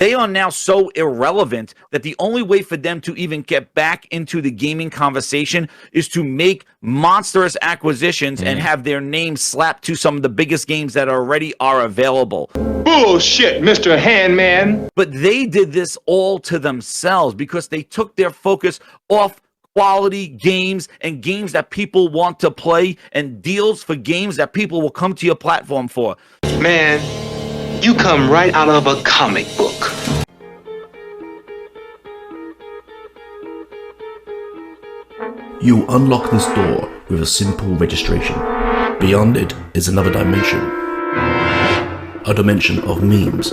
They are now so irrelevant that the only way for them to even get back into the gaming conversation is to make monstrous acquisitions and have their name slapped to some of the biggest games that already are available. Bullshit, Mr. Handman. But they did this all to themselves because they took their focus off quality games and games that people want to play and deals for games that people will come to your platform for. Man, you come right out of a comic book. You unlock this door with a simple registration. Beyond it is another dimension. A dimension of memes.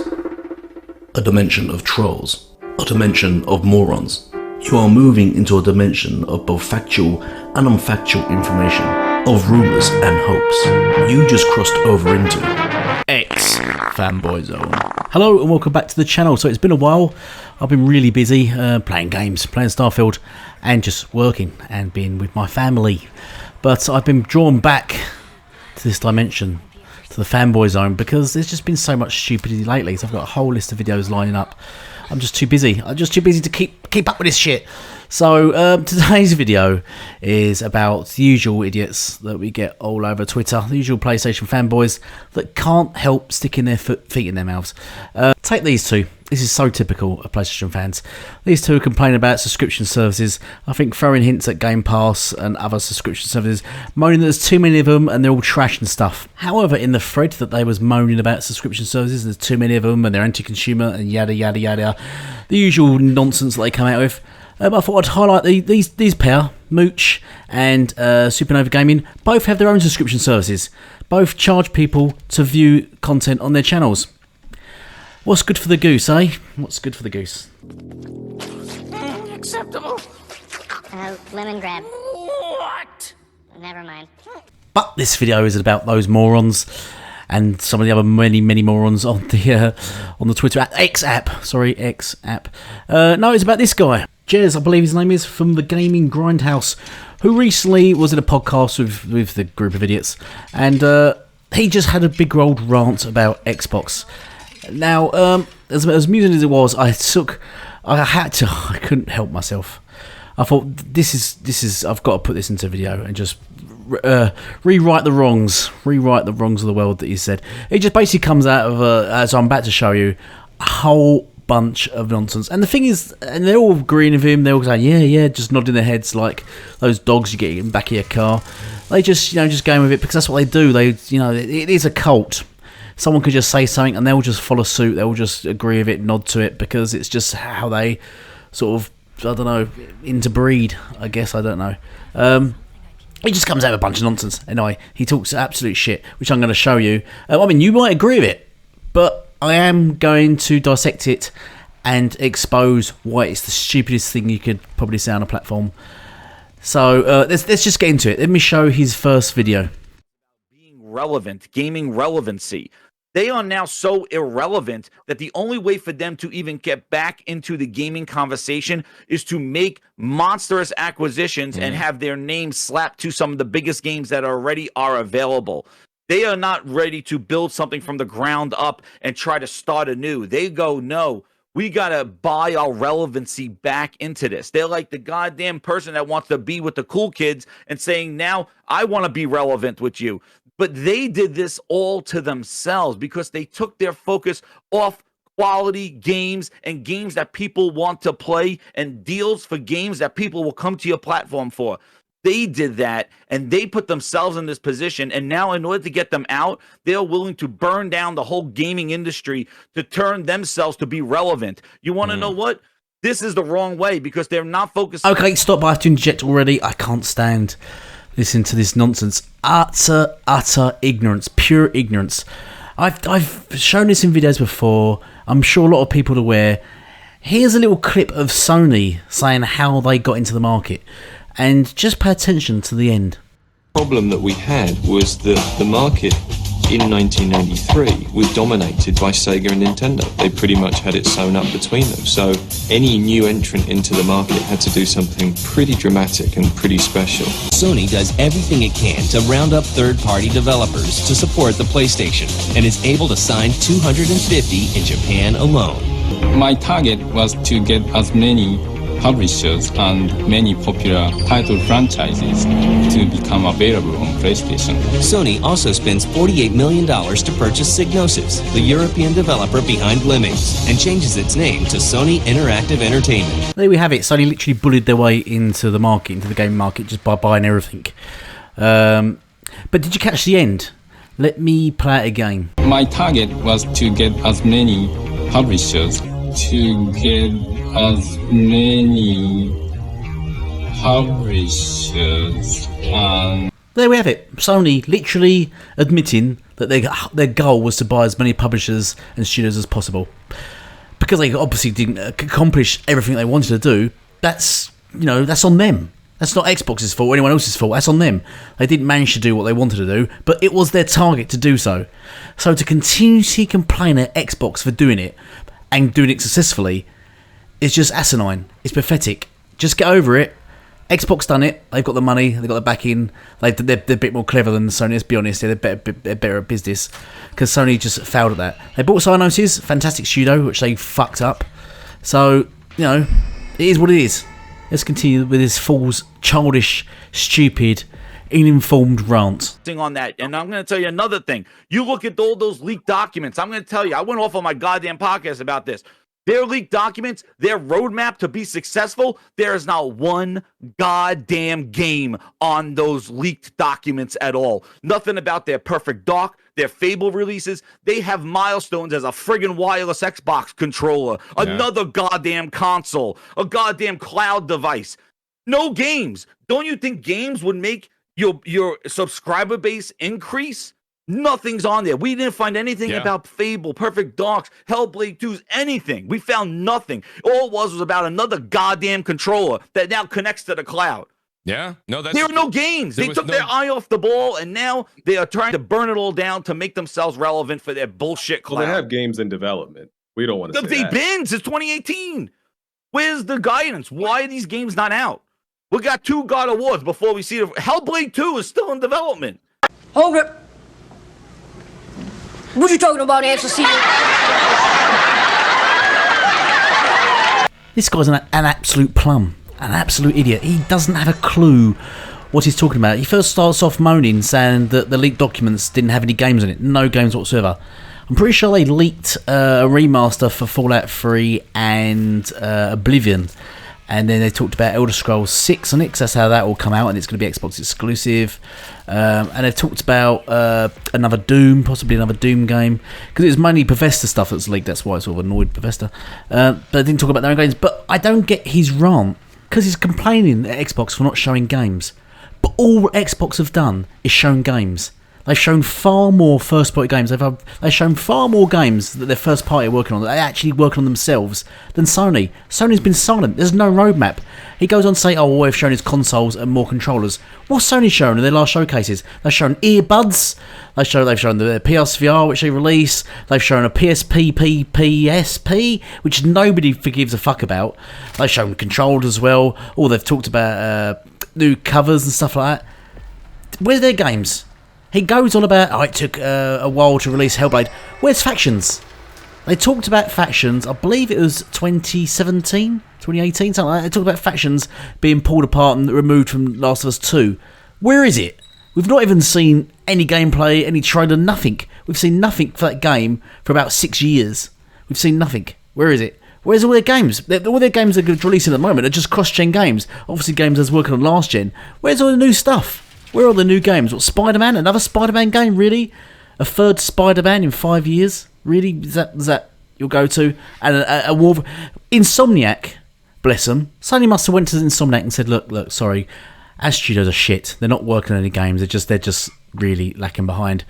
A dimension of trolls. A dimension of morons. You are moving into a dimension of both factual and unfactual information, of rumours and hopes. You just crossed over into X Fanboy Zone. Hello and welcome back to the channel. So it's been a while. I've been really busy playing games, playing Starfield, and just working and being with my family. But I've been drawn back to this dimension, to the Fanboy Zone, because there's just been so much stupidity lately. So I've got a whole list of videos lining up. I'm just too busy. I'm just too busy to keep up with this shit. So today's video is about the usual idiots that we get all over Twitter, the usual PlayStation fanboys that can't help sticking their feet in their mouths. Take these two. This is so typical of PlayStation fans. These two complain about subscription services, I think throwing hints at Game Pass and other subscription services, moaning that there's too many of them and they're all trash and stuff. However, in the thread that they was moaning about subscription services, there's too many of them and they're anti-consumer and yada yada yada, the usual nonsense that they come out with. I thought I'd highlight these pair, Mooch and Supernova Gaming. Both have their own subscription services. Both charge people to view content on their channels. What's good for the goose, eh? What's good for the goose? Acceptable. Lemon grab. What? Never mind. But this video is about those morons and some of the other many morons on the Twitter X app. Sorry, X app. No, it's about this guy, Jez, I believe his name is, from the Gaming Grindhouse, who recently was in a podcast with the group of idiots, and he just had a big old rant about Xbox. Now, as amusing as it was, I couldn't help myself. I thought this is I've got to put this into video and just rewrite the wrongs of the world that he said. It just basically comes out of as I'm about to show you, a whole bunch of nonsense. And the thing is, and they're all agreeing with him, they're all saying yeah, just nodding their heads like those dogs you get in the back of your car. They just just going with it because that's what they do. They it is a cult. Someone could just say something and they'll just follow suit. They'll just agree with it, nod to it, because it's just how they sort of, I don't know, interbreed, I guess, I don't know. He just comes out with a bunch of nonsense. Anyway, he talks absolute shit, which I'm going to show you. I mean, you might agree with it, but I am going to dissect it and expose why it's the stupidest thing you could probably say on a platform. So let's just get into it. Let me show his first video. Being relevant, gaming relevancy. They are now so irrelevant that the only way for them to even get back into the gaming conversation is to make monstrous acquisitions and have their name slapped to some of the biggest games that already are available. They are not ready to build something from the ground up and try to start anew. They go, no, we got to buy our relevancy back into this. They're like the goddamn person that wants to be with the cool kids and saying, now I want to be relevant with you. But they did this all to themselves because they took their focus off quality games and games that people want to play and deals for games that people will come to your platform for. They did that and they put themselves in this position, and now in order to get them out, they're willing to burn down the whole gaming industry to turn themselves to be relevant. You want to know what? This is the wrong way because they're not focused. Okay, stop. I have to inject already. I can't stand listening to this nonsense. Utter ignorance, pure ignorance. I've shown this in videos before. I'm sure a lot of people are aware. Here's a little clip of Sony saying how they got into the market, and just pay attention to the end. The problem that we had was that the market in 1993 was dominated by Sega and Nintendo. They pretty much had it sewn up between them. So any new entrant into the market had to do something pretty dramatic and pretty special. Sony does everything it can to round up third-party developers to support the PlayStation, and is able to sign 250 in Japan alone. My target was to get as many publishers and many popular title franchises to become available on PlayStation. Sony also spends $48 million to purchase Psygnosis, the European developer behind Lemmings, and changes its name to Sony Interactive Entertainment. There we have it. Sony literally bullied their way into the market, into the game market, just by buying everything. But did you catch the end? Let me play it again. My target was to get as many publishers and there we have it. Sony literally admitting that their goal was to buy as many publishers and studios as possible. Because they obviously didn't accomplish everything they wanted to do, that's on them. That's not Xbox's fault or anyone else's fault. That's on them. They didn't manage to do what they wanted to do, but it was their target to do so. So to continuously complain at Xbox for doing it and doing it successfully is just asinine. It's pathetic. Just get over it. Xbox done it. They've got the money. They've got the backing. They're a bit more clever than Sony. Let's be honest. They're better at business because Sony just failed at that. They bought Psygnosis, fantastic studio, which they fucked up. So it is what it is. Let's continue with this fool's childish, stupid, uninformed rant. On that, and I'm going to tell you another thing. You look at all those leaked documents. I'm going to tell you, I went off on my goddamn podcast about this. Their leaked documents, their roadmap to be successful, there is not one goddamn game on those leaked documents at all. Nothing about their perfect dock, their Fable releases. They have milestones as a friggin' wireless Xbox controller, another goddamn console, a goddamn cloud device. No games. Don't you think games would make your subscriber base increase? Nothing's on there. We didn't find anything about Fable, Perfect Darks, Hellblade 2's, anything. We found nothing. All it was about another goddamn controller that now connects to the cloud. Yeah, no, there are no games. They took their eye off the ball, and now they are trying to burn it all down to make themselves relevant for their bullshit cloud. Well, they have games in development. We don't want to say they've been since 2018. Where's the guidance? Why are these games not out? We got 2 God Awards before we see it. Hellblade 2 is still in development. Hold it. What you talking about, Answer? This guy's an absolute plum, an absolute idiot. He doesn't have a clue what he's talking about. He first starts off moaning, saying that the leaked documents didn't have any games in it. No games whatsoever. I'm pretty sure they leaked a remaster for Fallout 3 and Oblivion. And then they talked about Elder Scrolls 6 on it, because that's how that will come out, and it's going to be Xbox exclusive. And they've talked about another Doom, possibly another Doom game, because it was mainly Bethesda stuff that's leaked. That's why I sort of annoyed Bethesda. But they didn't talk about their own games. But I don't get his rant, because he's complaining at Xbox for not showing games. But all Xbox have done is shown games. They've shown far more first-party games. They've shown far more games that their first party are working on, that they actually work on themselves, than Sony. Sony's been silent. There's no roadmap. He goes on to say, all we've shown is consoles and more controllers. What's Sony shown in their last showcases? They've shown earbuds. They've shown the PSVR, which they released. They've shown a PSP, which nobody forgives a fuck about. They've shown controllers as well. They've talked about new covers and stuff like that. Where's their games? He goes on about, it took a while to release Hellblade. Where's Factions? They talked about Factions, I believe it was 2017, 2018, something like that. They talked about Factions being pulled apart and removed from Last of Us 2. Where is it? We've not even seen any gameplay, any trailer, nothing. We've seen nothing for that game for about 6 years. We've seen nothing. Where is it? Where's all their games? All their games they're releasing at the moment are just cross-gen games. Obviously games that's working on last gen. Where's all the new stuff? Where are the new games? What, Spider-Man? Another Spider-Man game? Really? A third Spider-Man in 5 years? Really? Is that your go-to? And a Wolverine? Insomniac, bless them. Sony must have went to Insomniac and said, look, sorry, our studios are shit. They're not working on any games. They're just really lacking behind.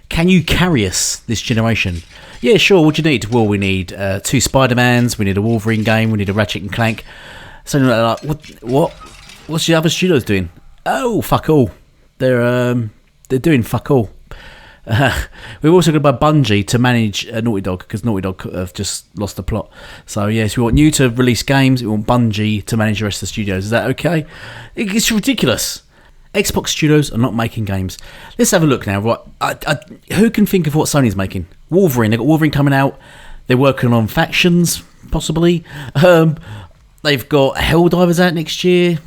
Can you carry us this generation? Yeah, sure. What do you need? Well, we need 2 Spider-Mans. We need a Wolverine game. We need a Ratchet and Clank. So like, what? What's the other studios doing? Oh, fuck all. They're doing fuck all. We've also got to buy Bungie to manage Naughty Dog, because Naughty Dog have just lost the plot. So yes, we want you to release games. We want Bungie to manage the rest of the studios. Is that okay? It's ridiculous. Xbox studios are not making games. Let's have a look now. Right, who can think of what Sony's making? Wolverine. They've got Wolverine coming out. They're working on Factions. possibly. They've got Helldivers out next year.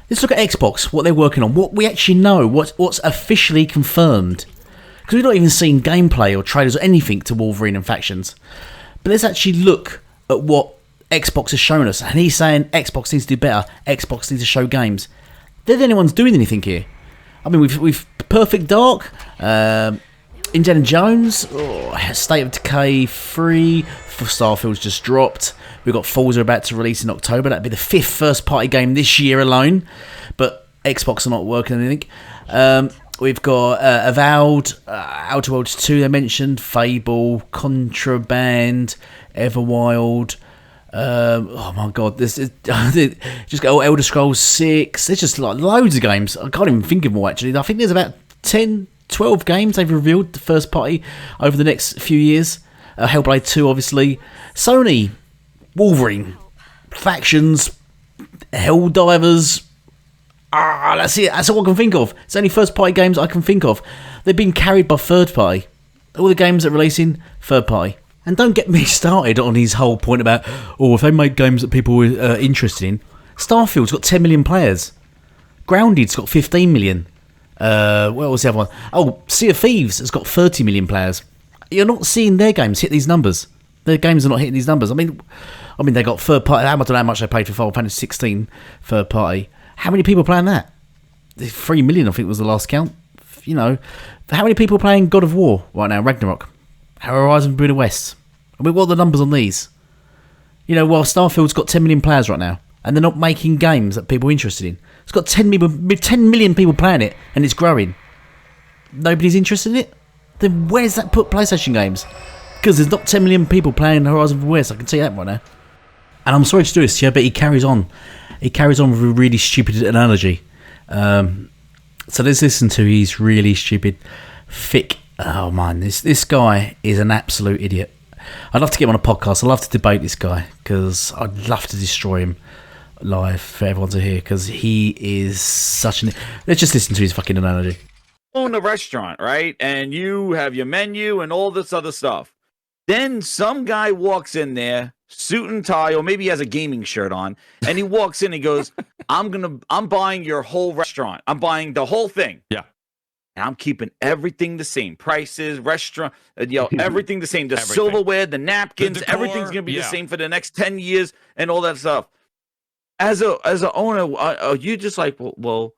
Let's look at Xbox, what they're working on, what we actually know, what's officially confirmed. Because we've not even seen gameplay or trailers or anything to Wolverine and Factions. But let's actually look at what Xbox has shown us. And he's saying Xbox needs to do better. Xbox needs to show games. They're the only ones doing anything here. I mean, we've Perfect Dark, Indiana Jones, State of Decay 3, Starfield's just dropped. We've got Forza about to release in October. That'd be the 5th first-party game this year alone. But Xbox are not working on anything. We've got Avowed, Outer Worlds 2 they mentioned, Fable, Contraband, Everwild. Oh my god, this is just go Elder Scrolls 6. There's just like loads of games. I can't even think of them all actually. I think there's about 10, 12 games they've revealed the first party over the next few years. Hellblade 2 obviously. Sony, Wolverine, Factions, Helldivers. That's it. That's all I can think of. It's only first party games I can think of. They've been carried by third party. All the games that are releasing, third party. And don't get me started on his whole point about, if they make games that people are interested in. Starfield's got 10 million players. Grounded's got 15 million. What was the other one? Oh, Sea of Thieves has got 30 million players. You're not seeing their games hit these numbers. Their games are not hitting these numbers. I mean, they got third party. I don't know how much they paid for Final Fantasy 16 third party. How many people playing that? 3 million, I think, was the last count. You know, how many people playing God of War right now? Ragnarok, Horizon Forbidden West. I mean, what are the numbers on these? You know, well, Starfield's got 10 million players right now, and they're not making games that people are interested in. It's got 10 million people playing it, and it's growing. Nobody's interested in it? Then where's that put PlayStation games? Because there's not 10 million people playing Horizon Forbidden West, I can tell you that right now. And I'm sorry to do this, yeah, but he carries on. He carries on with a really stupid analogy. So let's listen to his really stupid, thick... Oh, man, this guy is an absolute idiot. I'd love to get him on a podcast. I'd love to debate this guy, because I'd love to destroy him live for everyone to hear, because he is such an... Let's just listen to his fucking analogy. Own a restaurant, right? And you have your menu and all this other stuff. Then some guy walks in there, suit and tie, or maybe he has a gaming shirt on, and he walks in and goes, I'm buying your whole restaurant. I'm buying the whole thing. Yeah. And I'm keeping everything the same. Prices, restaurant, everything the same. The silverware, the napkins, everything's going to be the same for the next 10 years and all that stuff. As a owner, you just like, well,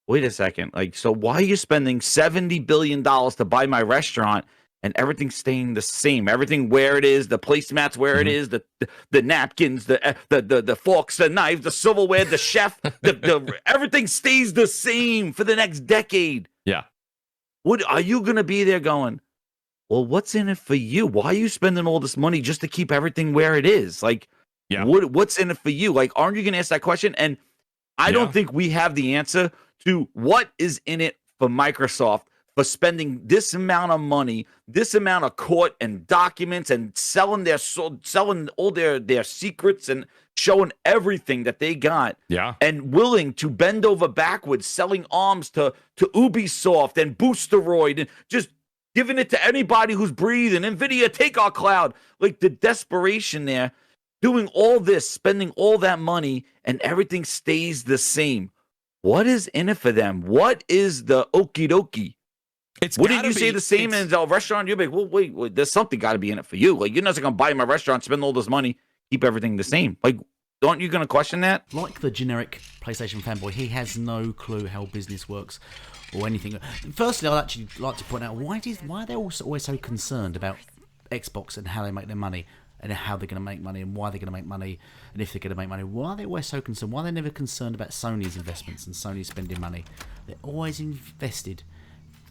wait a second. Like, so why are you spending $70 billion to buy my restaurant and everything's staying the same? Everything where it is, the placemats where it is, the napkins, the forks, the knives, the silverware, the chef, everything stays the same for the next decade. Yeah. What are you going to be there going, well, what's in it for you? Why are you spending all this money just to keep everything where it is? Like, what's in it for you? Like, aren't you going to ask that question? And I don't think we have the answer to what is in it for Microsoft for spending this amount of money, this amount of court and documents, and selling all their secrets and showing everything that they got. Yeah. And willing to bend over backwards, selling arms to Ubisoft and Boosteroid, and just giving it to anybody who's breathing. NVIDIA, take our cloud. Like, the desperation there, doing all this, spending all that money, and everything stays the same. What is in it for them? What is the okie dokie? Wouldn't you say the same in a restaurant? You'd be like, well, wait, there's something got to be in it for you. Like, you're not going to buy my restaurant, spend all this money, keep everything the same. Like, aren't you going to question that? Like the generic PlayStation fanboy, he has no clue how business works or anything. Firstly, I'd actually like to point out, why are they always so concerned about Xbox and how they make their money, and how they're going to make money, and why they're going to make money, and if they're going to make money? Why are they always so concerned? Why are they never concerned about Sony's investments and Sony's spending money? They're always invested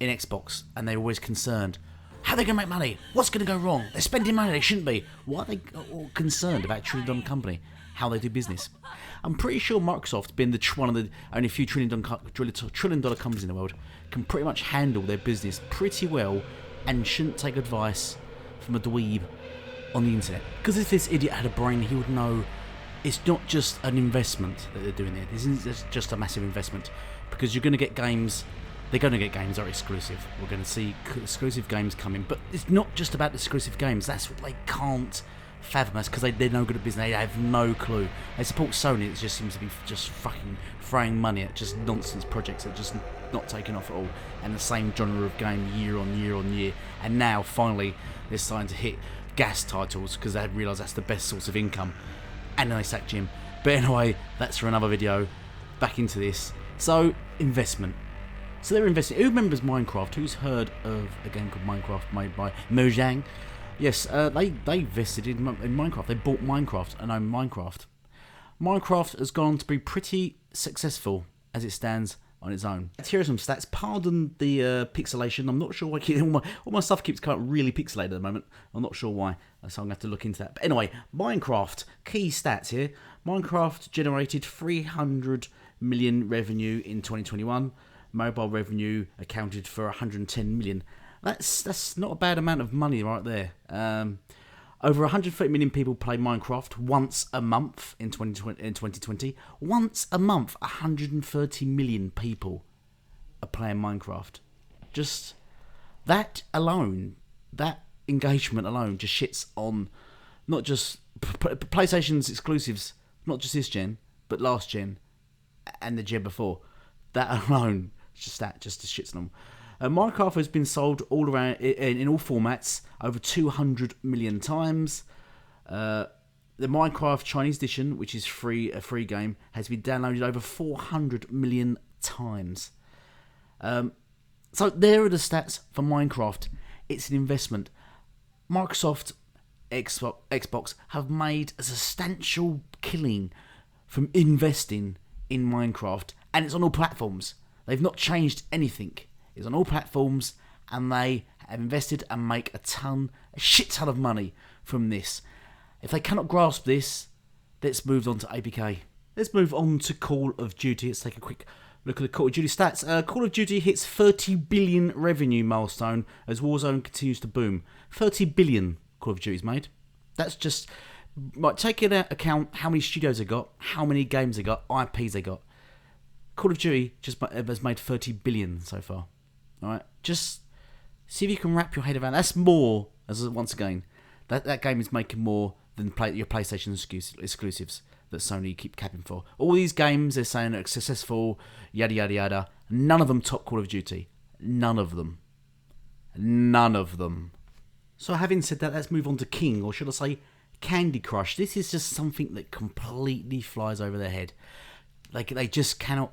in Xbox, and they're always concerned, how are they going to make money? What's going to go wrong? They're spending money they shouldn't be. Why are they all concerned about trillion-dollar company, how they do business? I'm pretty sure Microsoft, being one of the only few trillion-dollar companies in the world, can pretty much handle their business pretty well and shouldn't take advice from a dweeb on the internet. Because if this idiot had a brain, he would know it's not just an investment that they're doing there. This isn't just a massive investment, because you're going to get games. They're going to get games that are exclusive. We're going to see exclusive games coming, but it's not just about exclusive games. That's what they can't fathom us because they're no good at business. They have no clue. They support Sony. It just seems to be just fucking throwing money at just nonsense projects that just not taking off at all, and the same genre of game year on year on year. And now finally they're starting to hit gas titles because they realise that's the best source of income. And then they sack Jim. But anyway, that's for another video. Back into this. So, investment. So they're investing. Who remembers Minecraft? Who's heard of a game called Minecraft made by Mojang? Yes, they invested in Minecraft. They bought Minecraft and own Minecraft. Minecraft has gone on to be pretty successful as it stands on its own. Here are some stats. Pardon the pixelation. I'm not sure why all my stuff keeps kind of really pixelated at the moment. I'm not sure why, so I'm going to have to look into that. But anyway, Minecraft. Key stats here. Minecraft generated 300 million revenue in 2021. Mobile revenue accounted for 110 million. That's not a bad amount of money right there. Over 130 million people play Minecraft once a month in 2020. Once a month, 130 million people are playing Minecraft. Just that alone, that engagement alone, just shits on not just PlayStation's exclusives, not just this gen, but last gen and the gen before. That alone, just shits on them. Minecraft has been sold all around in all formats over 200 million times. The Minecraft Chinese edition, which is a free game, has been downloaded over 400 million times. So there are the stats for Minecraft. It's an investment. Microsoft, Xbox have made a substantial killing from investing in Minecraft, and it's on all platforms. They've not changed anything. It's on all platforms, and they have invested and make a shit ton of money from this. If they cannot grasp this, let's move on to APK. Let's move on to Call of Duty. Let's take a quick look at the Call of Duty stats. Call of Duty hits 30 billion revenue milestone as Warzone continues to boom. 30 billion Call of Duty's made. That's just taking into account how many studios they got, how many games they got, IPs they got. Call of Duty just has made 30 billion so far. Alright, just see if you can wrap your head around. That's more, once again, that game is making more than your PlayStation exclusives that Sony keep capping for. All these games they're saying are successful, yada yada yada. None of them top Call of Duty. None of them. None of them. So having said that, let's move on to King, or should I say Candy Crush. This is just something that completely flies over their head. Like, they just cannot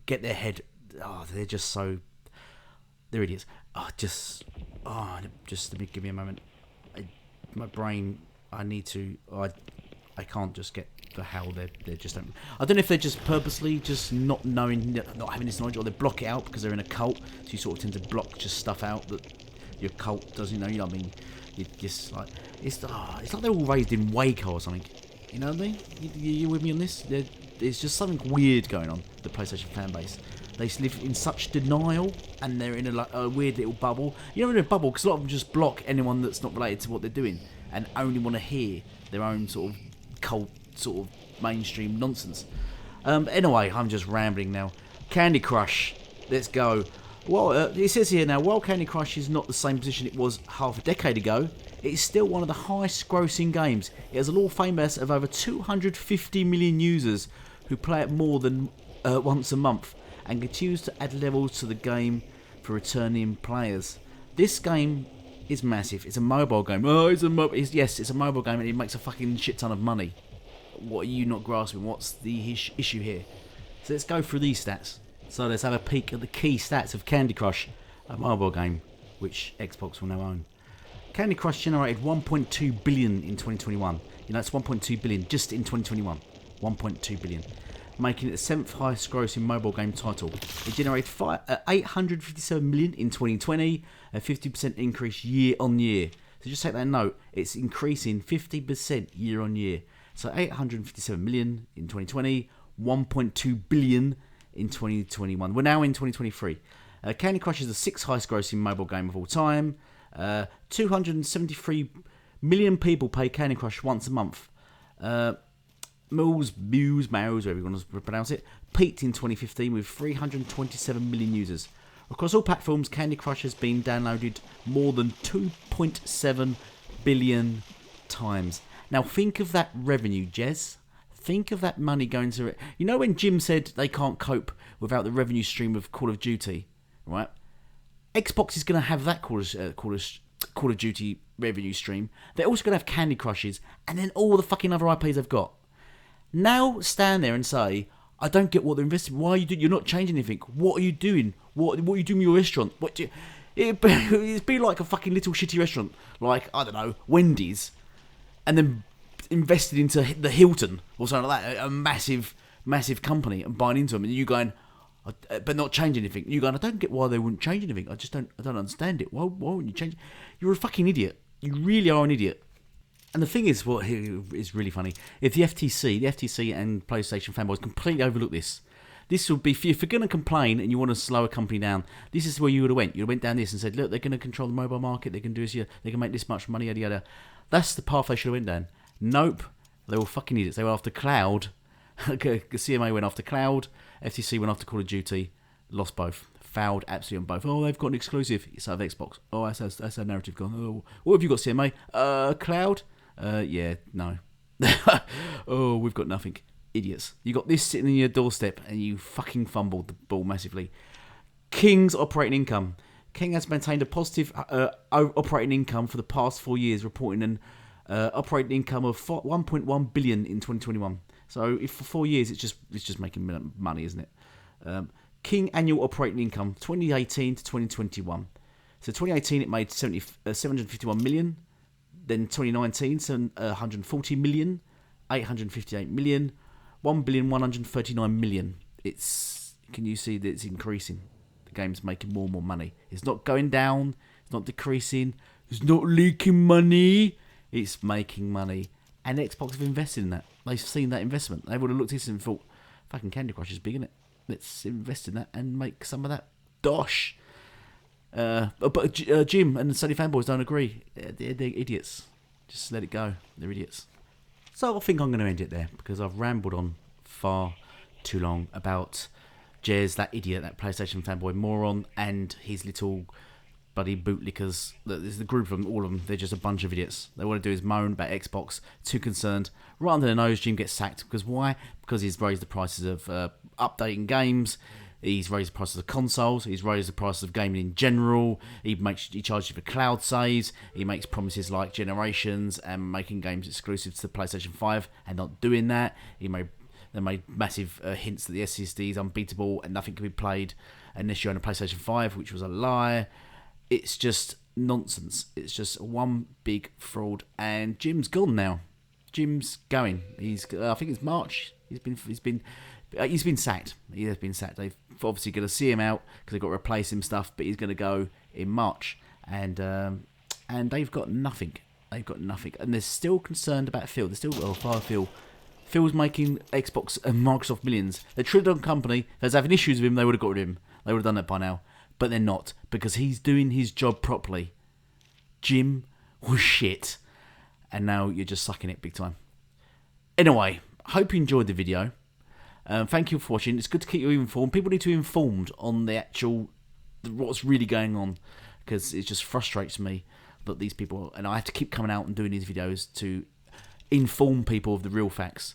get their head. Oh, they're just so. They're idiots. Just let me give me a moment. My brain. I need to. I can't just get the how they're just. I don't know if they're just purposely just not knowing, not having this knowledge, or they block it out because they're in a cult. So you sort of tend to block just stuff out that your cult doesn't know. You know what I mean? It just like it's like they're all raised in Waco or something. You know what I mean? You with me on this? There's just something weird going on. The PlayStation fan base. They live in such denial, and they're in a weird little bubble. You know, in a bubble, because a lot of them just block anyone that's not related to what they're doing, and only want to hear their own sort of cult, sort of mainstream nonsense. Anyway, I'm just rambling now. Candy Crush, let's go. Well, it says here now, while Candy Crush is not the same position it was half a decade ago, it is still one of the highest grossing games. It has a loyal fan base of over 250 million users who play it more than once a month, and continues to add levels to the game for returning players. This game is massive. It's a mobile game. Oh, yes, it's a mobile game, and it makes a fucking shit ton of money. What are you not grasping? What's the issue here? So let's go through these stats. So let's have a peek at the key stats of Candy Crush, a mobile game which Xbox will now own. Candy Crush generated 1.2 billion in 2021. You know, it's 1.2 billion just in 2021. 1.2 billion. Making it the 7th highest grossing mobile game title. It generated 857 million in 2020, a 50% increase year on year. So just take that note, it's increasing 50% year on year. So 857 million in 2020, 1.2 billion in 2021. We're now in 2023. Candy Crush is the 6th highest grossing mobile game of all time. 273 million people play Candy Crush once a month. Mouse, whatever you want to pronounce it, peaked in 2015 with 327 million users. Across all platforms, Candy Crush has been downloaded more than 2.7 billion times. Now think of that revenue, Jez. Think of that money going to it. You know when Jim said they can't cope without the revenue stream of Call of Duty, right? Xbox is going to have that Call of Duty revenue stream. They're also going to have Candy Crushes and then all the fucking other IPs they've got. Now stand there and say, I don't get what they're investing. Why are you doing? You're not changing anything. What are you doing? What are you doing with your restaurant? It'd be like a fucking little shitty restaurant, like, I don't know, Wendy's, and then invested into the Hilton or something like that, a massive company, and buying into them, and you going, but not change anything. You going, I don't get why they wouldn't change anything. I don't understand it. Why wouldn't you change? You're a fucking idiot. You really are an idiot. And the thing is, what is really funny, if the FTC and PlayStation fanboys completely overlook this. This would be, if you're going to complain and you want to slow a company down, this is where you would have went. You would have went down this and said, look, they're going to control the mobile market, they can do this here, they can make this much money, yada yada. That's the path they should have went down. Nope, they were fucking idiots. They were after cloud. CMA went after cloud, FTC went after Call of Duty, lost both. Fouled absolutely on both. Oh, they've got an exclusive. It's out of Xbox. Oh, that's our narrative gone. Oh, what have you got, CMA? Cloud? Yeah, no. Oh, we've got nothing. Idiots. You got this sitting in your doorstep and you fucking fumbled the ball massively. King's operating income. King has maintained a positive operating income for the past 4 years, reporting an operating income of 1.1 billion in 2021. So if for 4 years it's just making money, isn't it? King annual operating income 2018 to 2021. So 2018 it made 751 million. Then 2019 140 million, 858 million, 1,139 million. Can you see that it's increasing? The game's making more and more money. It's not going down. It's not decreasing. It's not leaking money. It's making money. And Xbox have invested in that. They've seen that investment. They would have looked at this and thought, fucking Candy Crush is big, isn't it? Let's invest in that and make some of that dosh. But Jim and the Sony fanboys don't agree. They're idiots. Just let it go. They're idiots. So I think I'm going to end it there because I've rambled on far too long about Jez, that idiot, that PlayStation fanboy moron, and his little bloody bootlickers. There's the group of them, all of them. They're just a bunch of idiots. They want to do is moan about Xbox. Too concerned. Right under their nose, Jim gets sacked. Because why? Because he's raised the prices of updating games. He's raised the prices of consoles. He's raised the prices of gaming in general. He charges you for cloud saves. He makes promises like generations and making games exclusive to the PlayStation 5 and not doing that. They made massive hints that the SSD is unbeatable and nothing can be played unless you own a PlayStation 5, which was a lie. It's just nonsense. It's just one big fraud. And Jim's gone now. Jim's going. I think it's March. He's been sacked. He has been sacked. They've obviously going to see him out because they've got to replace him stuff. But he's going to go in March, and they've got nothing. They've got nothing, and they're still concerned about Phil. They're still Phil. Phil's making Xbox and Microsoft millions. They're a trillion company. If they was having issues with him, they would have got rid of him. They would have done that by now. But they're not because he's doing his job properly. Jim was shit, and now you're just sucking it big time. Anyway, hope you enjoyed the video. Thank you for watching. It's good to keep you informed. People need to be informed on what's really going on, because it just frustrates me that these people, and I have to keep coming out and doing these videos to inform people of the real facts.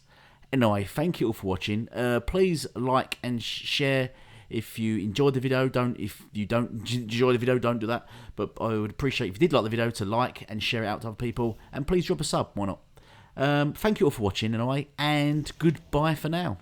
Anyway, thank you all for watching. Please like and share if you enjoyed the video. If you don't enjoy the video, don't do that. But I would appreciate if you did like the video to like and share it out to other people. And please drop a sub. Why not? Thank you all for watching anyway, and goodbye for now.